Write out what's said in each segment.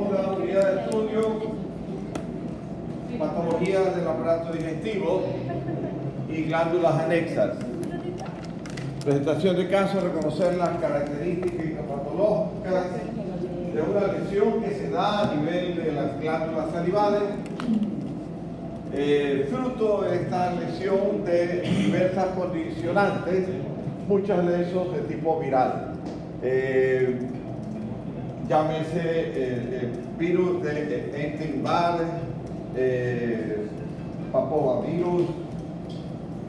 Seguimos la unidad de estudio, patologías del aparato digestivo y glándulas anexas. Presentación de caso, reconocer las características histopatológicas de una lesión que se da a nivel de las glándulas salivales, fruto de esta lesión de diversas condicionantes, muchas de esos de tipo viral. Llámese virus de Epstein-Barr, papovavirus,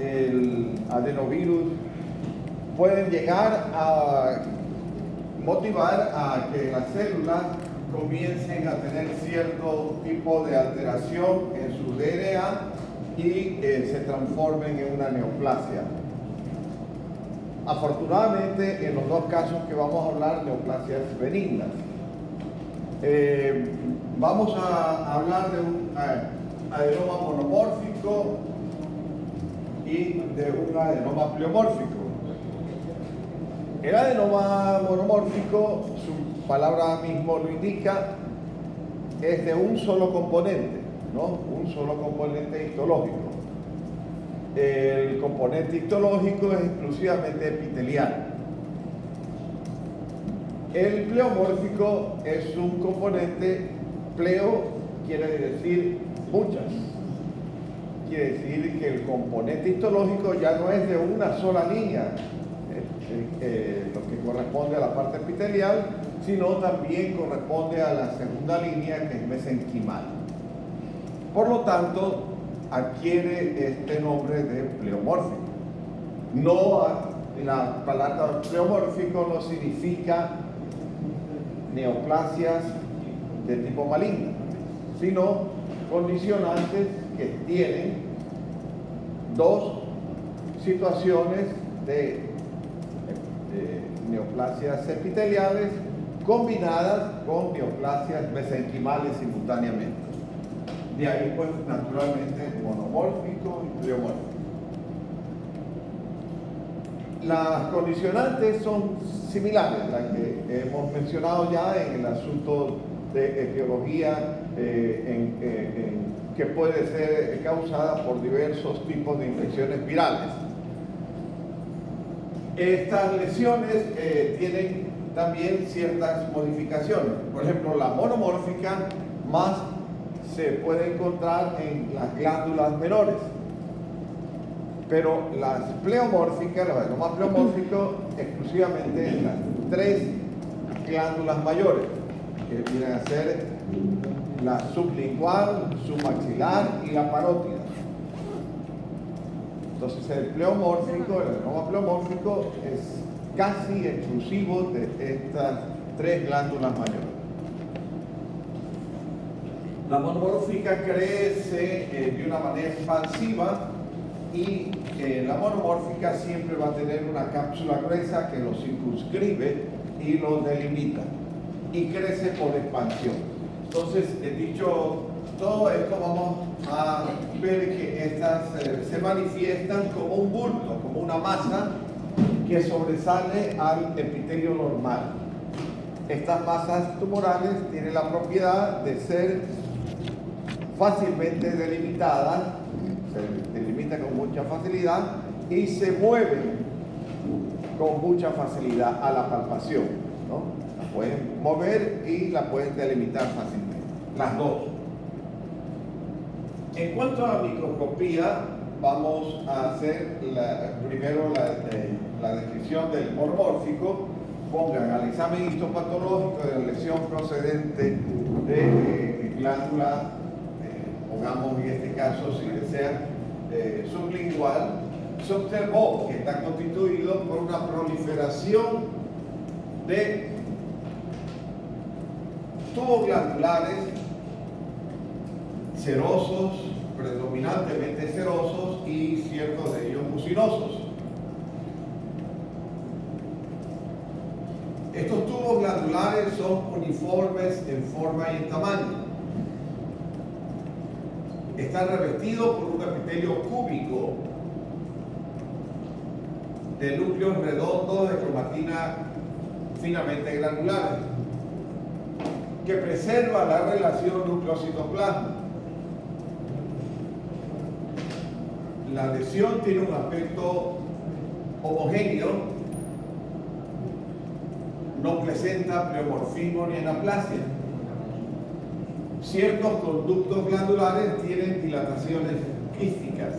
el adenovirus, pueden llegar a motivar a que las células comiencen a tener cierto tipo de alteración en su DNA y se transformen en una neoplasia. Afortunadamente, en los dos casos que vamos a hablar, neoplasias benignas. Vamos a hablar de un adenoma monomórfico y de un adenoma pleomórfico. El adenoma monomórfico, su palabra mismo lo indica, es de un solo componente, ¿no? Un solo componente histológico. El componente histológico es exclusivamente epitelial. El pleomórfico es un componente, pleo quiere decir muchas. Quiere decir que el componente histológico ya no es de una sola línea, lo que corresponde a la parte epitelial, sino también corresponde a la segunda línea, que es mesenquimal. Por lo tanto, adquiere este nombre de pleomórfico. No, la palabra pleomórfico no significa neoplasias de tipo maligno, sino condicionantes que tienen dos situaciones de neoplasias epiteliales combinadas con neoplasias mesenquimales simultáneamente. De ahí, pues, naturalmente, monomórfico y pleomórfico. Las condicionantes son similares, las que hemos mencionado ya en el asunto de etiología, que puede ser causada por diversos tipos de infecciones virales. Estas lesiones tienen también ciertas modificaciones. Por ejemplo, la monomórfica más se puede encontrar en las glándulas menores, pero las pleomórficas, los adenomas pleomórficos, exclusivamente en las tres glándulas mayores, que vienen a ser la sublingual, submaxilar y la parótida. Entonces, el pleomórfico, el adenoma pleomórfico, es casi exclusivo de estas tres glándulas mayores. La monomórfica crece de una manera expansiva y la monomórfica siempre va a tener una cápsula gruesa que lo circunscribe y lo delimita y crece por expansión. Entonces, dicho todo esto, vamos a ver que estas se manifiestan como un bulto, como una masa que sobresale al epitelio normal. Estas masas tumorales tienen la propiedad de ser fácilmente delimitadas, se delimitan con mucha facilidad y se mueven con mucha facilidad a la palpación, ¿no? La pueden mover y la pueden delimitar fácilmente, las dos. En cuanto a la microscopía, vamos a hacer primero la descripción del monomórfico. Pongan al examen histopatológico de la lesión procedente de glándula, pongamos en este caso, si desean, sublingual. Se observó que está constituido por una proliferación de tubos glandulares serosos, predominantemente serosos, y ciertos de ellos mucinosos. Estos tubos glandulares son uniformes en forma y en tamaño. Están revestidos por un epitelio cúbico de núcleos redondos de cromatina finamente granulares. que preserva la relación núcleo-citoplasma. La lesión tiene un aspecto homogéneo, no presenta pleomorfismo ni anaplasia. Ciertos conductos glandulares tienen dilataciones quísticas.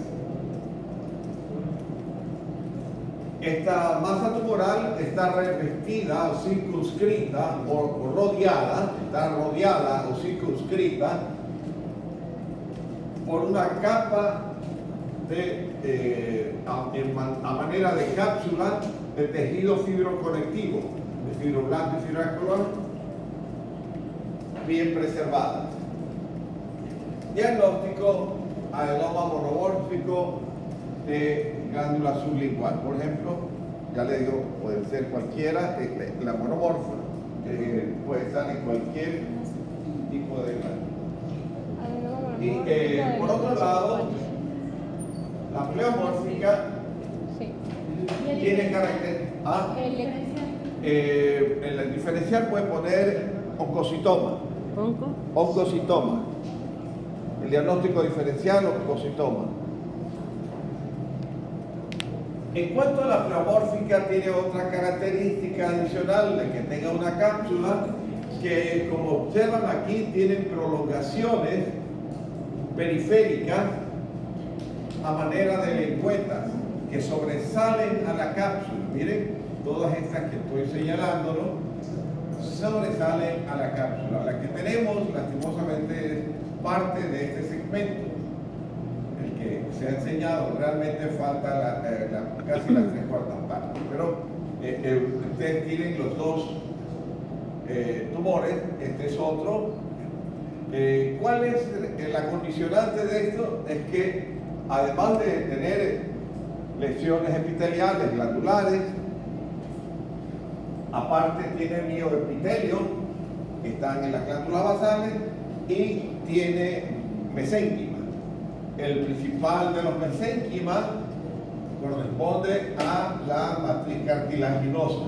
Esta masa tumoral está revestida o circunscrita o rodeada, está rodeada o circunscrita por una capa a manera de cápsula de tejido fibroconectivo, de fibroblasto y fibroascolón, bien preservadas. Diagnóstico: adenoma monomórfico de glándula sublingual. Por ejemplo, ya le digo, puede ser cualquiera, la monomorfa, puede estar en cualquier tipo de glándula. Y por otro lado, la pleomórfica tiene carácter en el diferencial puede poner oncocitoma. Oncocitoma. El diagnóstico diferencial, oncocitoma. En cuanto a la pleomórfica, tiene otra característica adicional de que tenga una cápsula que, como observan aquí, tienen prolongaciones periféricas a manera de lengüetas que sobresalen a la cápsula. Miren, todas estas que estoy señalándolo sobresalen a la cápsula. La que tenemos, lastimosamente, es parte de este segmento. El que se ha enseñado, realmente falta casi las 3/4 partes. Pero ustedes tienen los dos tumores, este es otro. ¿Cuál es la condicionante de esto? Es que además de tener lesiones epiteliales glandulares, aparte tiene mioepitelio, que están en las glándulas basales, y tiene mesénquima. El principal de los mesénquimas corresponde a la matriz cartilaginosa,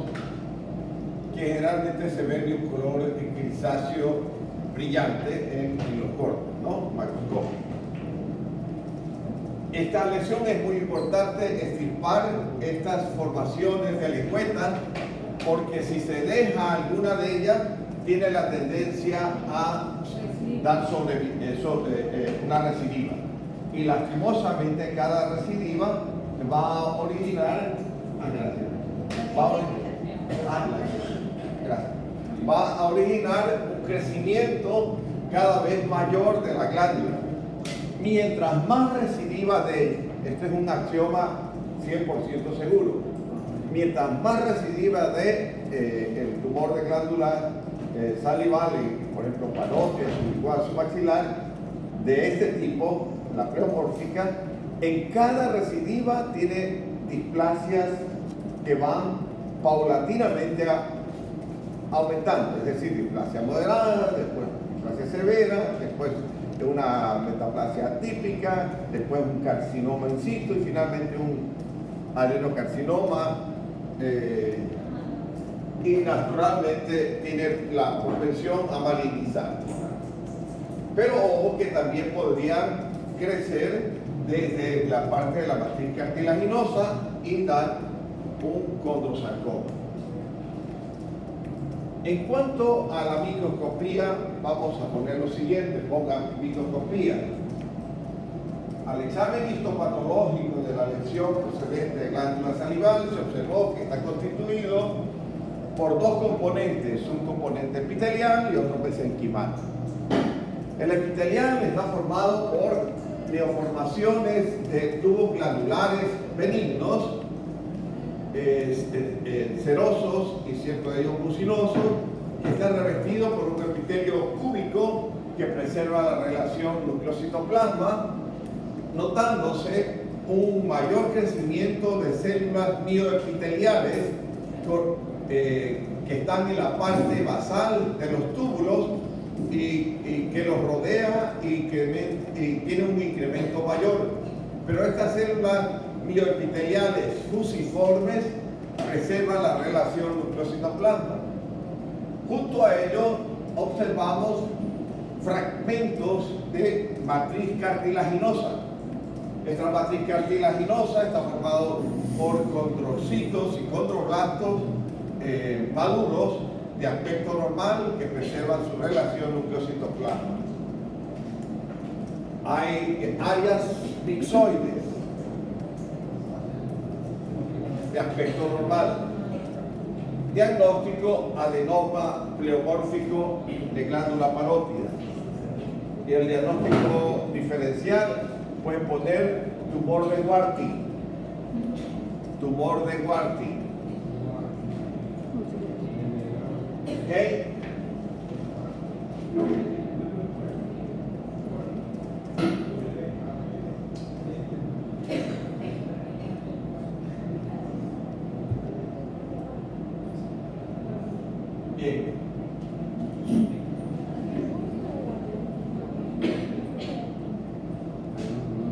que generalmente se ve de un color grisáceo brillante en los cortes, ¿no? Macroscópicos. Esta lesión es muy importante extirpar estas formaciones de lengüetas, porque si se deja alguna de ellas, tiene la tendencia a dar una recidiva. Y lastimosamente cada recidiva va a originar, va a originar un crecimiento cada vez mayor de la glándula. Mientras más recidiva de, este es un axioma 100% seguro, mientras más recidiva de el tumor de glándula salival, por ejemplo, parotia, sublingual, submaxilar, de este tipo, la pleomórfica, en cada recidiva tiene displasias que van paulatinamente aumentando, es decir, displasia moderada, después displasia severa, después una metaplasia típica, después un carcinoma in situ y finalmente un adenocarcinoma, y naturalmente tiene la propensión a malignizar. Pero ojo que también podrían crecer desde la parte de la matriz cartilaginosa y dar un condrosarcoma. En cuanto a la microscopía, vamos a poner lo siguiente, pongan microscopía. Al examen histopatológico de la lesión procedente de glándula salival se observó que está constituido por dos componentes, un componente epitelial y otro mesenquimal. El epitelial está formado por neoformaciones de tubos glandulares benignos, serosos y ciertos de ellos mucinosos, que están revestidos por un epitelio cúbico que preserva la relación núcleo-citoplasma, notándose un mayor crecimiento de células mioepiteliales que están en la parte basal de los túbulos y que los rodea y que tiene un incremento mayor. Pero estas células mioepiteliales fusiformes preservan la relación núcleo-citoplasma. Junto a ello observamos fragmentos de matriz cartilaginosa. Esta matriz cartilaginosa está formada por condrocitos y condroblastos maduros de aspecto normal que preservan su relación núcleo-citoplasma. Hay áreas mixoides de aspecto normal. Diagnóstico: adenoma pleomórfico de glándula parótida. Y el diagnóstico diferencial, pueden poner tumor de Warthy. Tumor de Warthy. ¿Ok? Bien.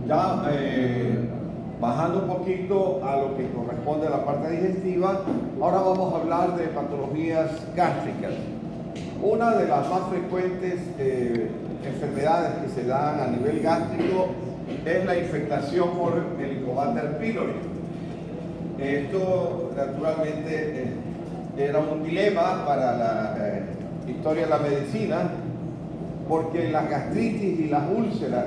Ya bajando un poquito a lo que corresponde a la parte digestiva, ahora vamos a hablar de patologías gástricas. Una de las más frecuentes enfermedades que se dan a nivel gástrico es la infectación por Helicobacter pylori. Esto naturalmente era un dilema para la historia de la medicina, porque las gastritis y las úlceras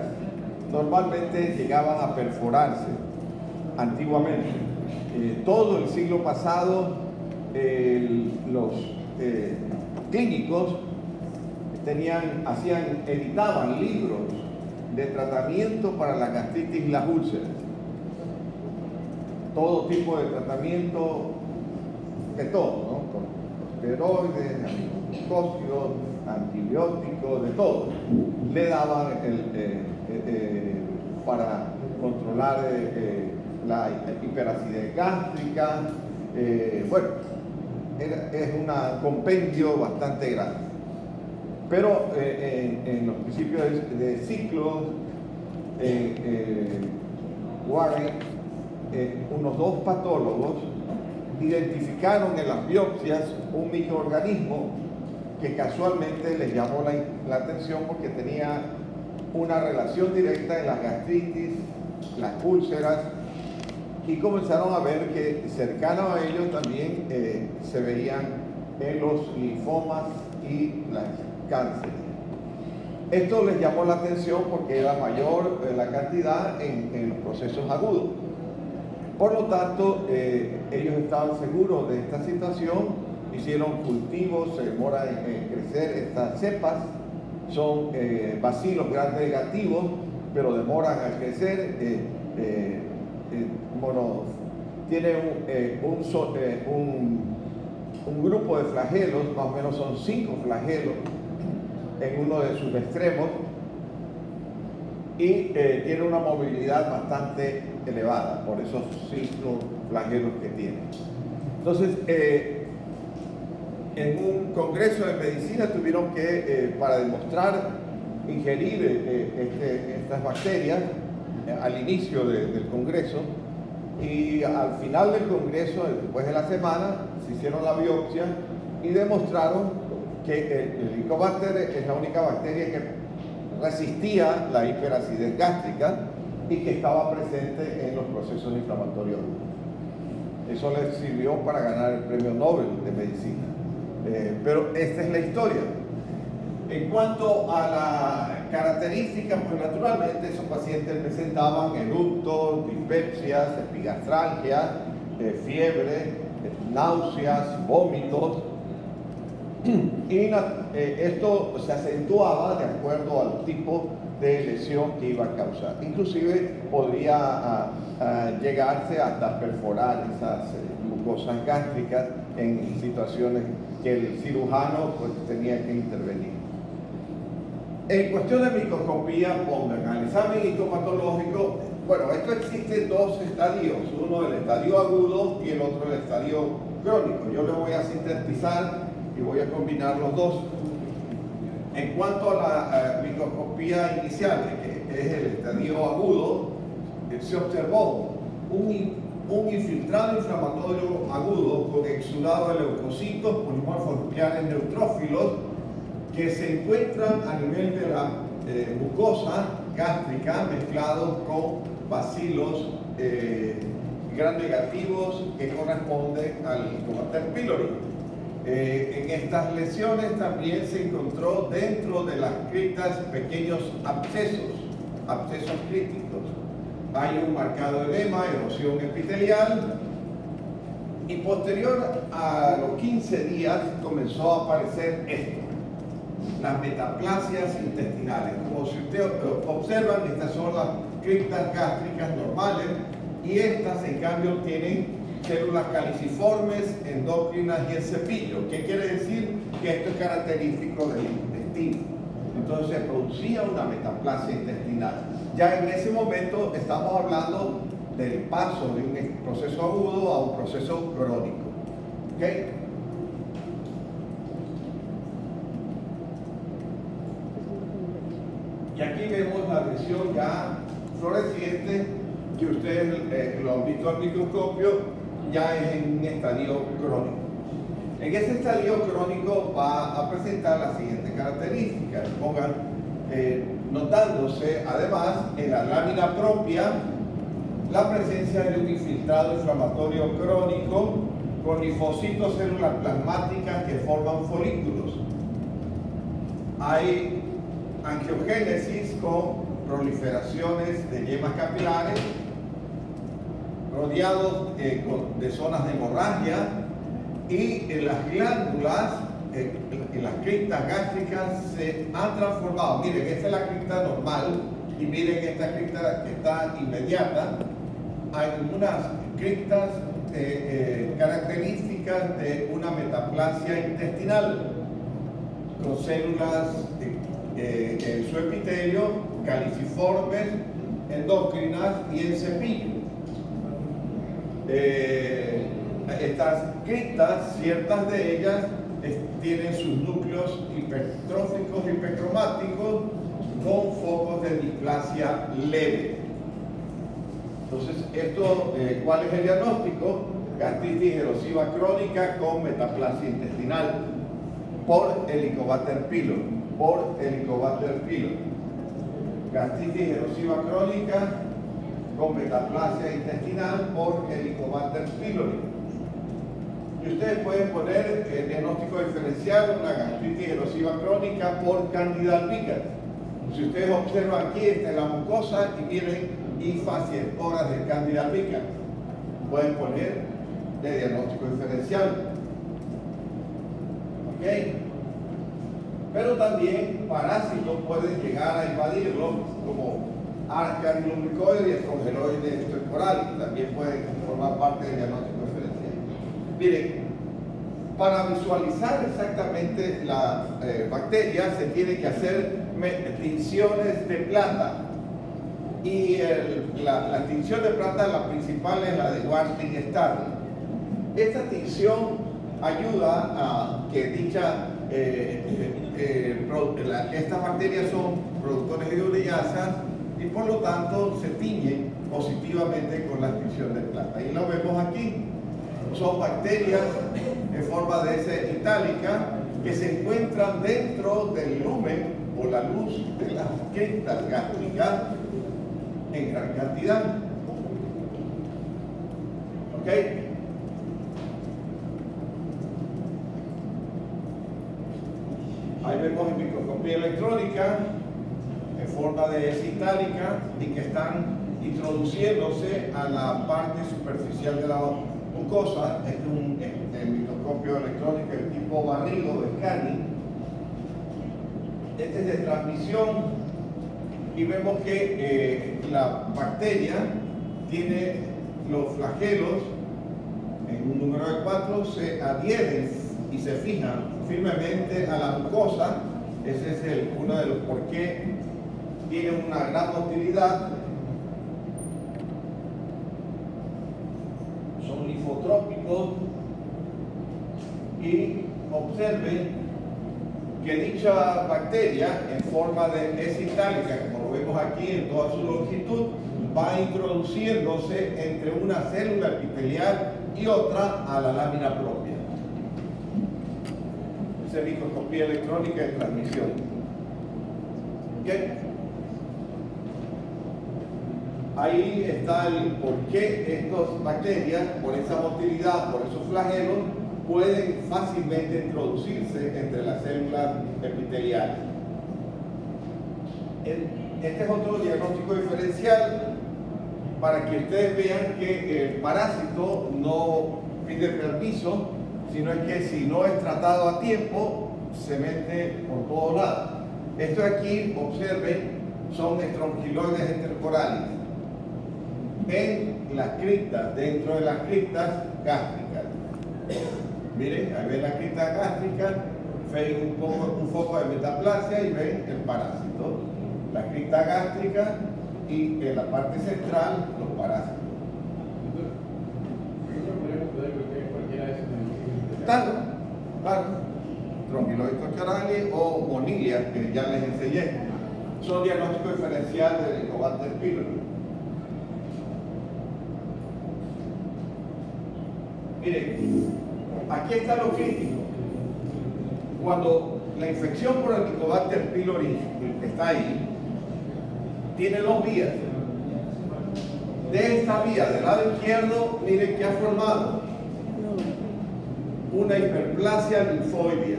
normalmente llegaban a perforarse antiguamente. Todo el siglo pasado los clínicos editaban libros de tratamiento para la gastritis y las úlceras. Todo tipo de tratamiento, de todo, ¿no? Con esteroides, anticonvulsivos, antibióticos, de todo. Le daban para controlar la hiperacidez gástrica. Bueno, es un compendio bastante grande. Pero en los principios de ciclo, Warren, unos dos patólogos identificaron en las biopsias un microorganismo que casualmente les llamó la atención porque tenía una relación directa en las gastritis, las úlceras, y comenzaron a ver que cercano a ellos también se veían en los linfomas y las cánceres. Esto les llamó la atención porque era mayor la cantidad en los procesos agudos. Por lo tanto, ellos estaban seguros de esta situación, hicieron cultivos, se demora en crecer estas cepas, son bacilos gram negativos, pero demoran a crecer. Tiene un grupo de flagelos, más o menos son 5 flagelos en uno de sus extremos, y tiene una movilidad bastante elevada por esos 5 flagelos que tiene. Entonces, en un congreso de medicina tuvieron que, para demostrar, ingerir estas bacterias al inicio del congreso, y al final del congreso, después de la semana, se hicieron la biopsia y demostraron que el Helicobacter es la única bacteria que resistía la hiperacidez gástrica y que estaba presente en los procesos inflamatorios. Eso les sirvió para ganar el premio Nobel de Medicina. Pero esta es la historia. En cuanto a la característica, pues naturalmente esos pacientes presentaban eructos, dispepsias, epigastralgia, fiebre, náuseas, vómitos. Y esto se acentuaba de acuerdo al tipo de lesión que iba a causar. Inclusive podría llegarse hasta perforar esas mucosas gástricas en situaciones que el cirujano pues tenía que intervenir. En cuestión de microscopía, pongan al examen histopatológico. Bueno, esto existe en 2 estadios, uno el estadio agudo y el otro el estadio crónico. Yo le voy a sintetizar y voy a combinar los dos. En cuanto a la microscopía inicial, que es el estadio agudo, se observó un infiltrado inflamatorio agudo con exudado de leucocitos polimorfos nucleares neutrófilos que se encuentran a nivel de la mucosa gástrica mezclados con bacilos gram negativos que corresponden al Helicobacter pylori. En estas lesiones también se encontró dentro de las criptas pequeños abscesos críticos. Hay un marcado edema, erosión epitelial, y posterior a los 15 días comenzó a aparecer esto, las metaplasias intestinales. Como si ustedes observan, estas son las criptas gástricas normales, y estas en cambio tienen células caliciformes, endócrinas y el cepillo. ¿Qué quiere decir? Que esto es característico del intestino. Entonces se producía una metaplasia intestinal. Ya en ese momento estamos hablando del paso de un proceso agudo a un proceso crónico. ¿Okay? Y aquí vemos la lesión ya floreciente, que ustedes lo han visto al microscopio, ya es en un estadio crónico. En ese estadio crónico va a presentar las siguientes características. Pongan, notándose además en la lámina propia la presencia de un infiltrado inflamatorio crónico con linfocitos, células plasmáticas que forman folículos. Hay angiogénesis con proliferaciones de yemas capilares, rodeados de zonas de hemorragia, y en las glándulas, en las criptas gástricas se han transformado. Miren, esta es la cripta normal, y miren esta cripta que está inmediata. Hay unas criptas características de una metaplasia intestinal, con células en su epitelio, caliciformes, endócrinas y en cepillo. Estas criptas, ciertas de ellas, tienen sus núcleos hipertróficos y hipercromáticos con focos de displasia leve. Entonces, ¿cuál es el diagnóstico? Gastritis erosiva crónica con metaplasia intestinal por Helicobacter pylori. Gastritis erosiva crónica con metaplasia intestinal por Helicobacter pylori. Y ustedes pueden poner el diagnóstico diferencial, una gastritis erosiva crónica por Candida albicans. Si ustedes observan aquí, esta es la mucosa y miren hifas y esporas de Candida albicans. Pueden poner el diagnóstico diferencial. ¿Ok? Pero también parásitos pueden llegar a invadirlo, como arcanilomycoides y estrongeloides estosporales, también pueden formar parte del diagnóstico diferencial. Miren, para visualizar exactamente la bacteria se tiene que hacer tinciones de plata. Y la tinción de plata, la principal es la de Warting-Starling. Esta tinción ayuda a que estas bacterias son productores de ureasa y por lo tanto se tiñen positivamente con la tinción de plata. Y lo vemos aquí. Son bacterias en forma de S itálica que se encuentran dentro del lumen o la luz de las criptas gástricas en gran cantidad. ¿Ok? Ahí vemos en microscopía electrónica en forma de S itálica y que están introduciéndose a la parte superficial de la mucosa. Este es un microscopio electrónico de tipo barrido de scanning. Este es de transmisión y vemos que la bacteria tiene los flagelos en un número de 4, se adhieren y se fijan firmemente a la mucosa. Ese es uno de los por qué tienen una gran motilidad. Son linfotrópicos y observen que dicha bacteria en forma de S itálica, como lo vemos aquí en toda su longitud, va introduciéndose entre una célula epitelial y otra a la lámina propia. cervicoscopía electrónica de transmisión. ¿Ok? Ahí está el por qué estas bacterias, por esa motilidad, por esos flagelos, pueden fácilmente introducirse entre las células epiteliales. Este es otro diagnóstico diferencial para que ustedes vean que el parásito no pide permiso, sino es que si no es tratado a tiempo, se mete por todos lados. Esto aquí, observen, son estronquiloides enterocorales en las criptas, dentro de las criptas gástricas. Miren, ahí ven la cripta gástrica, ven un foco de metaplasia y ven el parásito. La cripta gástrica y en la parte central los parásitos. Claro, claro. Tronquiloides tochorales o monilias, que ya les enseñé, son diagnósticos diferenciales del Helicobacter pylori. Miren, aquí está lo crítico. Cuando la infección por el Helicobacter pylori que está ahí, tiene dos vías. De esta vía, del lado izquierdo, miren que ha formado una hiperplasia linfoidea.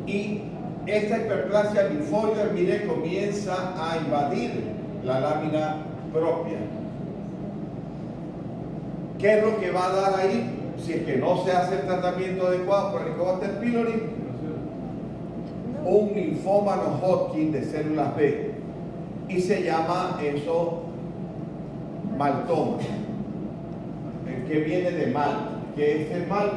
Y esta hiperplasia linfoidea, mire, comienza a invadir la lámina propia. ¿Qué es lo que va a dar ahí? Si es que no se hace el tratamiento adecuado por el Helicobacter pylori, un linfoma no Hodgkin de células B, y se llama eso maltoma, el que viene de mal. ¿Qué es el mal?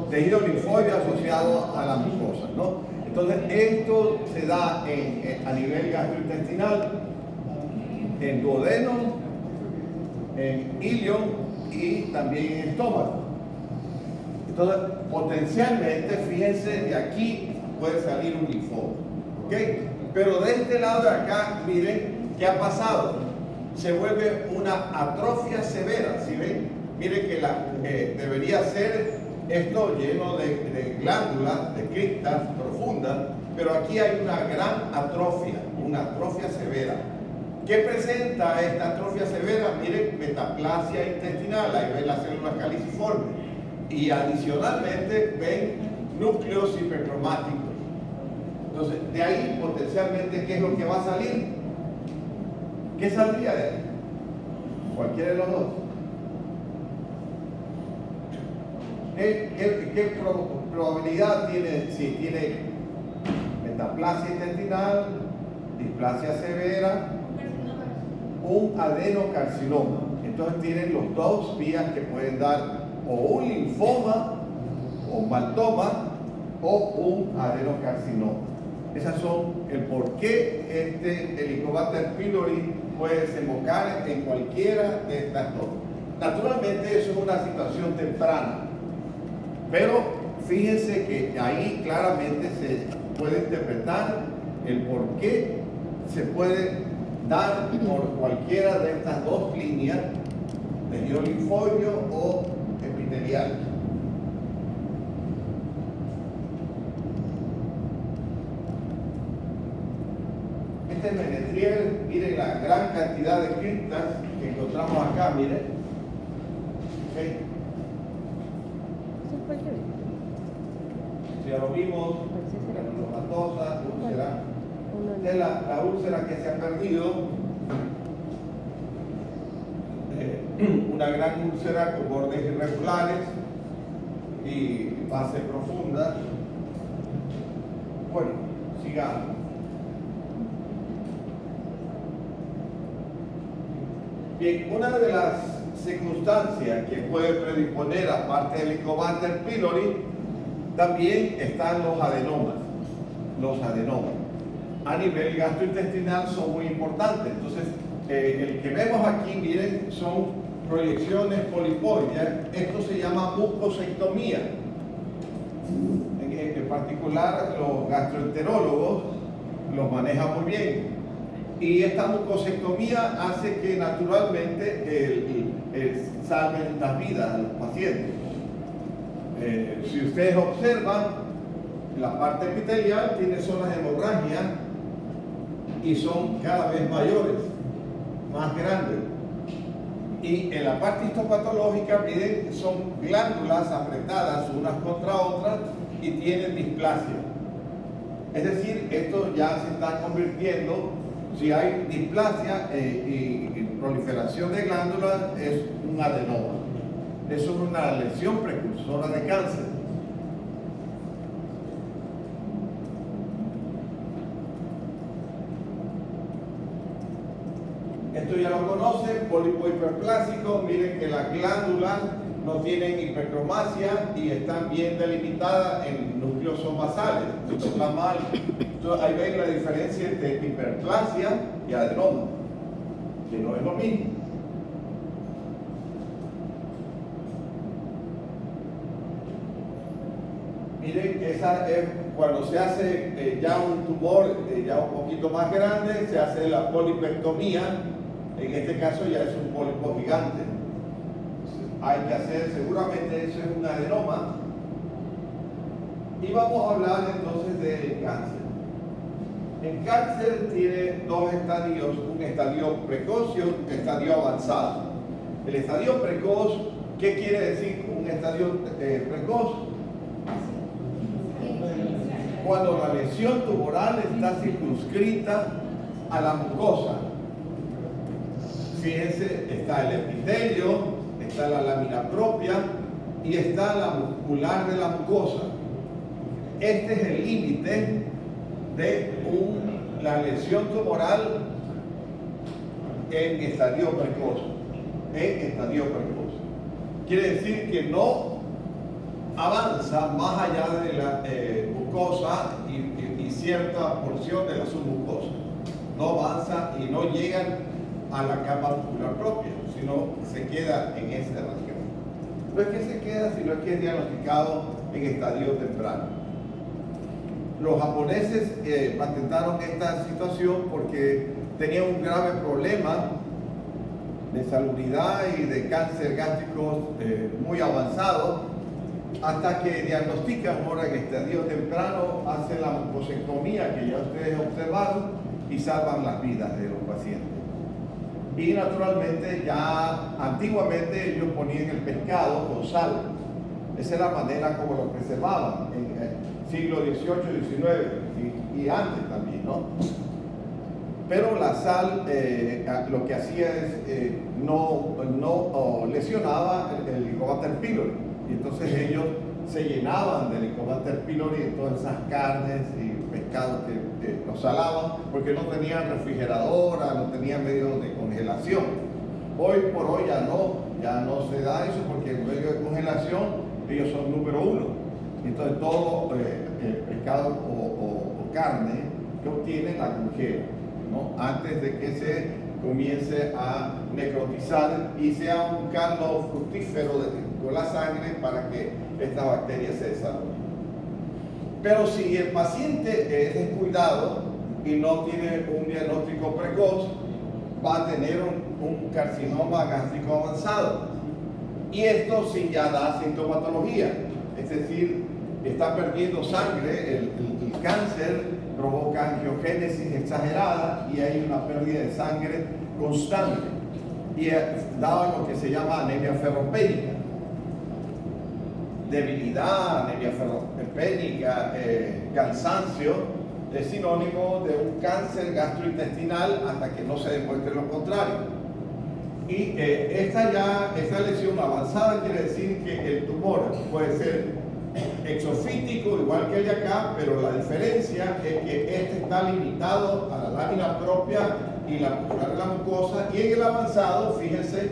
Tejido linfoide asociado a la mucosa, ¿no? Entonces esto se da a nivel gastrointestinal, en duodeno, en ilion y también en estómago. Entonces, potencialmente, fíjense, de aquí puede salir un linfoma, ¿ok? Pero de este lado de acá, miren, ¿qué ha pasado? Se vuelve una atrofia severa, ¿sí ven? Miren que debería ser esto lleno de glándulas, de criptas profundas, pero aquí hay una gran una atrofia severa. ¿Qué presenta esta atrofia severa? Miren, metaplasia intestinal, ahí ven las células caliciformes. Y adicionalmente ven núcleos hipercromáticos. Entonces, de ahí potencialmente, ¿qué es lo que va a salir? ¿Qué saldría de ahí? Cualquiera de los dos. ¿Qué probabilidad tiene si tiene metaplasia intestinal, displasia severa, un adenocarcinoma? Entonces tienen los dos vías que pueden dar o un linfoma, o un maltoma, o un adenocarcinoma. Esas son el por qué este Helicobacter pylori puede desembocar en cualquiera de estas dos. Naturalmente eso es una situación temprana, pero fíjense que ahí claramente se puede interpretar el por qué se puede dar por cualquiera de estas dos líneas, tejido linfoideo o epitelial. Este menetriel, miren la gran cantidad de criptas que encontramos acá, miren. ¿Okay? Ya lo vimos, granulomatosa, úlcera. Esta es la úlcera que se ha perdido. Una gran úlcera con bordes irregulares y base profunda. Bueno, sigamos. Bien, una de las circunstancias que puede predisponer, aparte del Helicobacter pylori, también están los adenomas. Los adenomas a nivel gastrointestinal son muy importantes. Entonces, el que vemos aquí, miren, son proyecciones polipoides. Esto se llama mucosectomía. En particular, los gastroenterólogos los manejan muy bien. Y esta mucosectomía hace que naturalmente salven las vidas de los pacientes. Si ustedes observan, la parte epitelial tiene zonas de hemorragia y son cada vez mayores, más grandes. Y en la parte histopatológica, miren, son glándulas apretadas unas contra otras y tienen displasia. Es decir, esto ya se está convirtiendo, si hay displasia y proliferación de glándulas, es un adenoma. Eso es una lesión precursora de cáncer. Esto ya lo conocen, pólipo hiperplásico. Miren que las glándulas no tienen hipercromasia y están bien delimitadas en núcleos basales. Esto está mal. Entonces, ahí ven la diferencia entre hiperplasia y adenoma, que no es lo mismo. Miren, esa es cuando se hace ya un tumor ya un poquito más grande, se hace la polipectomía. En este caso ya es un pólipo gigante. Hay que hacer, seguramente eso es un adenoma. Y vamos a hablar entonces del cáncer. El cáncer tiene dos estadios, un estadio precoz y un estadio avanzado. El estadio precoz, ¿qué quiere decir un estadio precoz? Cuando la lesión tumoral está circunscrita a la mucosa. Fíjense, está el epitelio, está la lámina propia y está la muscular de la mucosa. Este es el límite de la lesión tumoral en estadio precoz. Quiere decir que no avanza más allá de la mucosa y cierta porción de la submucosa. No avanza y no llegan a la capa muscular propia, sino se queda en esa región. No es que se queda, sino es que es diagnosticado en estadio temprano. Los japoneses patentaron esta situación porque tenían un grave problema de salubridad y de cáncer gástrico muy avanzado, hasta que diagnostican ahora en estadio temprano, hacen la mucosectomía que ya ustedes observaron y salvan las vidas de los pacientes. Y naturalmente ya antiguamente ellos ponían el pescado con sal. Esa era la manera como lo preservaban en el siglo XVIII, XIX y antes también, ¿no? Pero la sal lo que hacía es no lesionaba el Helicobacter pylori. Y entonces ellos se llenaban del Helicobacter pylori y todas esas carnes y pescados que los salaban, porque no tenían refrigeradora, no tenían medios de congelación. Hoy por hoy ya no se da eso, porque el medio de congelación ellos son número uno. Entonces todo pescado o carne que obtienen la congelan, ¿no? Antes de que se comience a necrotizar y sea un caldo fructífero con la sangre para que esta bacteria se desarrolle. Pero si el paciente es descuidado y no tiene un diagnóstico precoz, va a tener un carcinoma gástrico avanzado. Y esto sí ya da sintomatología, es decir, está perdiendo sangre, el cáncer provoca angiogénesis exagerada y hay una pérdida de sangre constante. Y daba lo que se llama anemia ferropénica. Debilidad, anemia ferropénica, cansancio, es sinónimo de un cáncer gastrointestinal hasta que no se demuestre lo contrario. Y esta lesión avanzada quiere decir que el tumor puede ser exofítico igual que el de acá, pero la diferencia es que este está limitado a la lámina propia y la muscular de la mucosa, y en el avanzado, fíjense,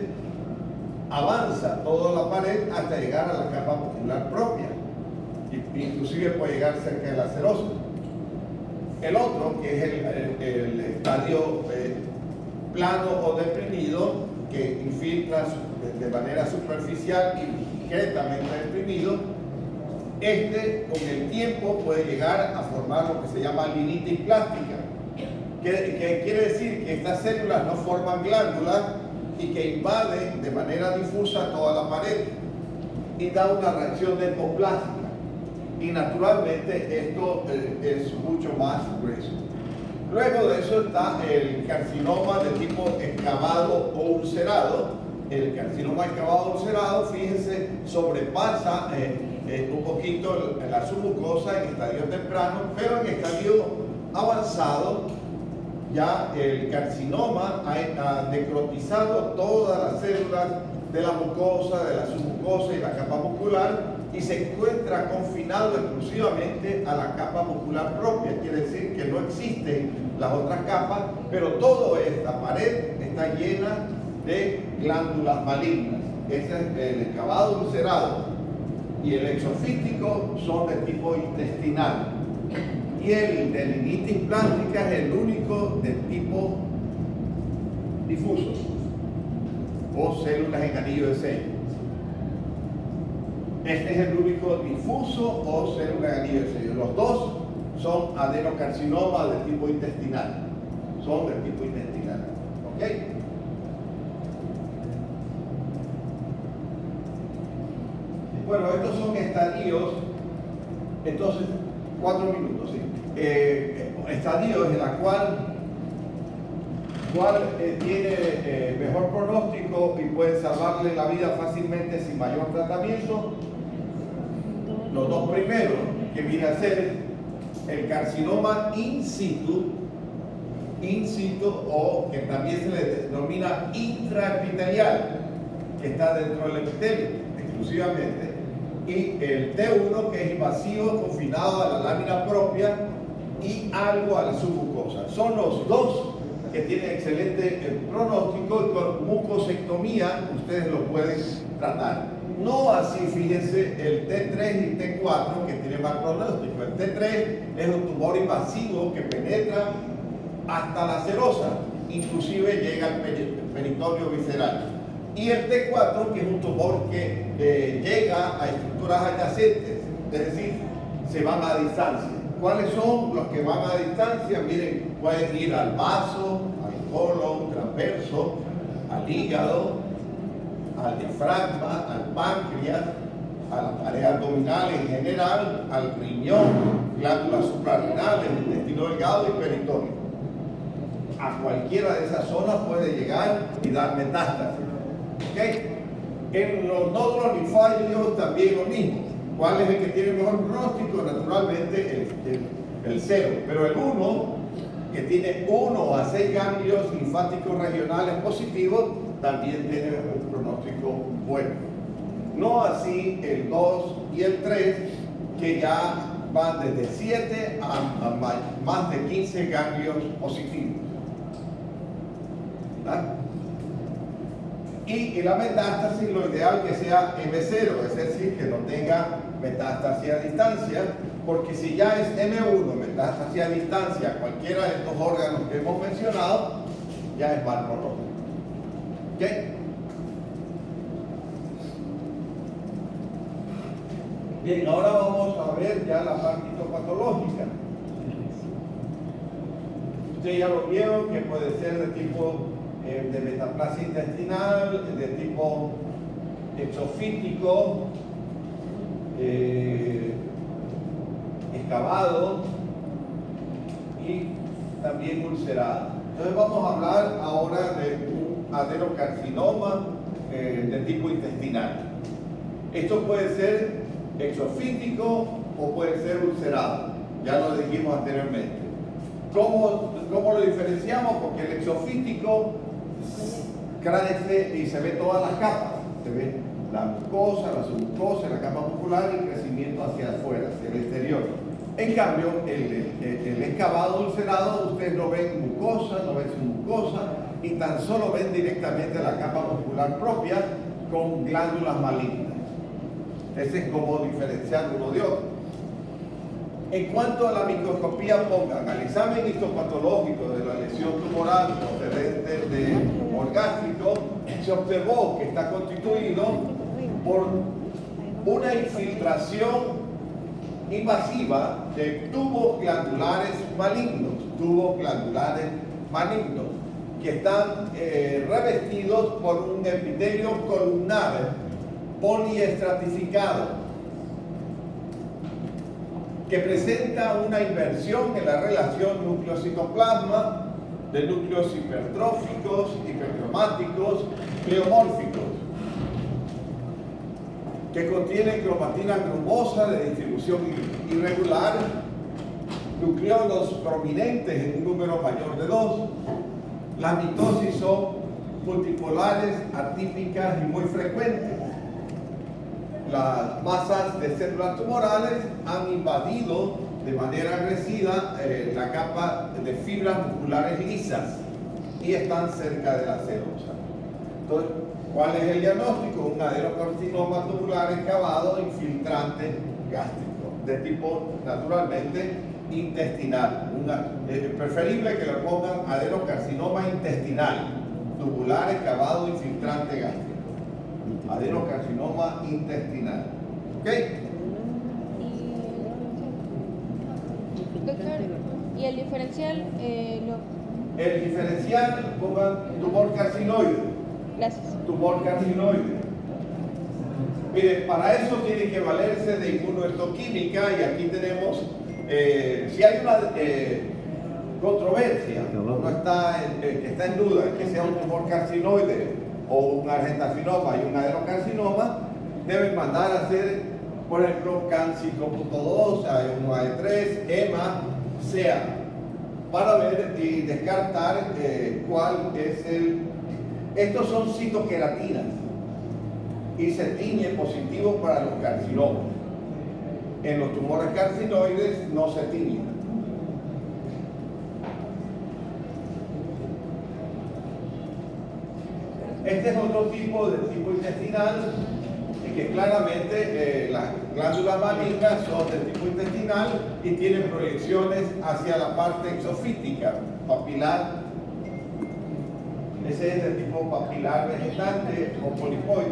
avanza toda la pared hasta llegar a la capa muscular propia, inclusive puede llegar cerca de la serosa. El otro, que es el estadio plano o deprimido, que infiltra de manera superficial y discretamente deprimido, con el tiempo puede llegar a formar lo que se llama linitis plástica, que quiere decir que estas células no forman glándulas, y que invade de manera difusa toda la pared y da una reacción dermoplástica. Y naturalmente esto es mucho más grueso. Luego de eso está el carcinoma de tipo excavado o ulcerado. El carcinoma excavado o ulcerado, fíjense, sobrepasa un poquito la submucosa en estadio temprano, pero en estadio avanzado ya el carcinoma ha necrotizado todas las células de la mucosa, de la submucosa y la capa muscular, y se encuentra confinado exclusivamente a la capa muscular propia. Quiere decir que no existen las otras capas, pero toda esta pared está llena de glándulas malignas. Ese es el excavado ulcerado, y el exofítico son de tipo intestinal. Y el de rinitis plástica es el único de tipo difuso o células en anillo de sello. Este es el único difuso o célula en anillo de sello. Los dos son adenocarcinoma de tipo intestinal. Son de tipo intestinal. ¿Ok? Bueno, estos son estadios. Entonces, 4 minutos, ¿sí? Estadios en la cual tiene mejor pronóstico y puede salvarle la vida fácilmente sin mayor tratamiento. Los dos primeros, que viene a ser el carcinoma in situ, o que también se le denomina intraepitelial, que está dentro del epitelio exclusivamente, y el T1, que es invasivo, confinado a la lámina propia y algo a la submucosa. Son los dos que tienen excelente pronóstico, y con mucosectomía ustedes lo pueden tratar. No así, fíjense, el T3 y T4, que tiene mal pronóstico. El T3 es un tumor invasivo que penetra hasta la serosa, inclusive llega al peritoneo visceral. Y el T4, que es un tumor que llega a estructuras adyacentes, es decir, se van a distancia. ¿Cuáles son los que van a distancia? Miren, pueden ir al vaso, al colon, transverso, al hígado, al diafragma, al páncreas, a la pared abdominal en general, al riñón, glándulas suprarrenales, intestino delgado y peritoneo. A cualquiera de esas zonas puede llegar y dar metástasis. ¿Okay? En los nódulos linfáticos también lo mismo. ¿Cuál es el que tiene mejor pronóstico? Naturalmente el 0, pero el 1, que tiene 1 a 6 ganglios linfáticos regionales positivos, también tiene un pronóstico bueno. No así el 2 y el 3, que ya van desde 7 a más de 15 ganglios positivos. ¿Verdad? Y la metástasis, lo ideal que sea M0, es decir, que no tenga metástasis a distancia, porque si ya es M1, metástasis a distancia, cualquiera de estos órganos que hemos mencionado, ya es mal pronóstico. ¿Ok? Bien, ahora vamos a ver ya la parte histopatológica. Ustedes ya lo vieron, que puede ser de tipo de metaplasia intestinal, de tipo exofítico, excavado y también ulcerado. Entonces vamos a hablar ahora de un adenocarcinoma de tipo intestinal. Esto puede ser exofítico o puede ser ulcerado, ya lo dijimos anteriormente. ¿Cómo lo diferenciamos? Porque el exofítico crece y se ve todas las capas, se ve la mucosa, la submucosa, la capa muscular y el crecimiento hacia afuera, hacia el exterior. En cambio, el excavado ulcerado, ustedes no ven mucosa, no ven submucosa y tan solo ven directamente la capa muscular propia con glándulas malignas. Ese es como diferenciar uno de otro. En cuanto a la microscopía, pongan al examen histopatológico de la lesión tumoral procedente de tumor gástrico, se observó que está constituido por una infiltración invasiva de tubos glandulares malignos, que están revestidos por un epitelio columnar poliestratificado que presenta una inversión en la relación núcleo-citoplasma de núcleos hipertróficos, hipercromáticos, pleomórficos, que contienen cromatina grumosa de distribución irregular, nucleolos prominentes en un número mayor de 2. Las mitosis son multipolares, atípicas y muy frecuentes. Las masas de células tumorales han invadido de manera agresiva la capa de fibras musculares lisas y están cerca de la célula. Entonces, ¿cuál es el diagnóstico? Un adenocarcinoma tubular excavado infiltrante gástrico, de tipo naturalmente intestinal. Preferible que le pongan adenocarcinoma intestinal, tubular excavado infiltrante gástrico. Adenocarcinoma intestinal. ¿Ok? Doctor, ¿y el diferencial? El diferencial, pongan tumor carcinoide. Gracias. Tumor carcinoide. Mire, para eso tiene que valerse de inmunohistoquímica y aquí tenemos, si hay una controversia, no está, que está en duda, que sea un tumor carcinoide o un argentacinoma y un adenocarcinoma, deben mandar a hacer, por ejemplo, CAN 5.2, AE1-AE3, EMA, SEA, para ver y descartar cuál es el... Estos son citoqueratinas y se tiñe positivo para los carcinomas. En los tumores carcinoides no se tiñe. Este es otro tipo de tipo intestinal, que claramente las glándulas malignas son del tipo intestinal y tienen proyecciones hacia la parte exofítica, papilar. Ese es del tipo papilar vegetante o polipoide.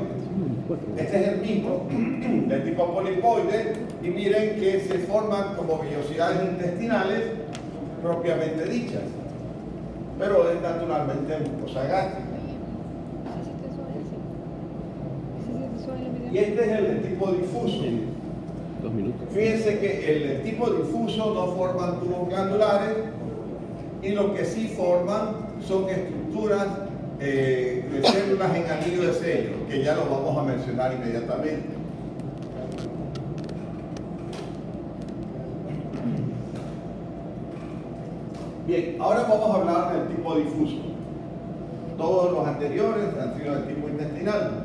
Este es el mismo, del tipo polipoide, y miren que se forman como vellosidades intestinales propiamente dichas, pero es naturalmente mucosa gástrica. Y este es el de tipo difuso. 2 minutos. Fíjense que el de tipo difuso no forman tubos glandulares y lo que sí forman son estructuras de células en anillo de sello, que ya lo vamos a mencionar inmediatamente. Bien, ahora vamos a hablar del tipo difuso. Todos los anteriores han sido del tipo intestinal.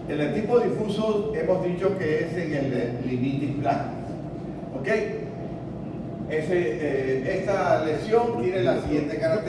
En el tipo difuso hemos dicho que es en el limbitis blanca. ¿Ok? Esta lesión tiene la siguiente característica.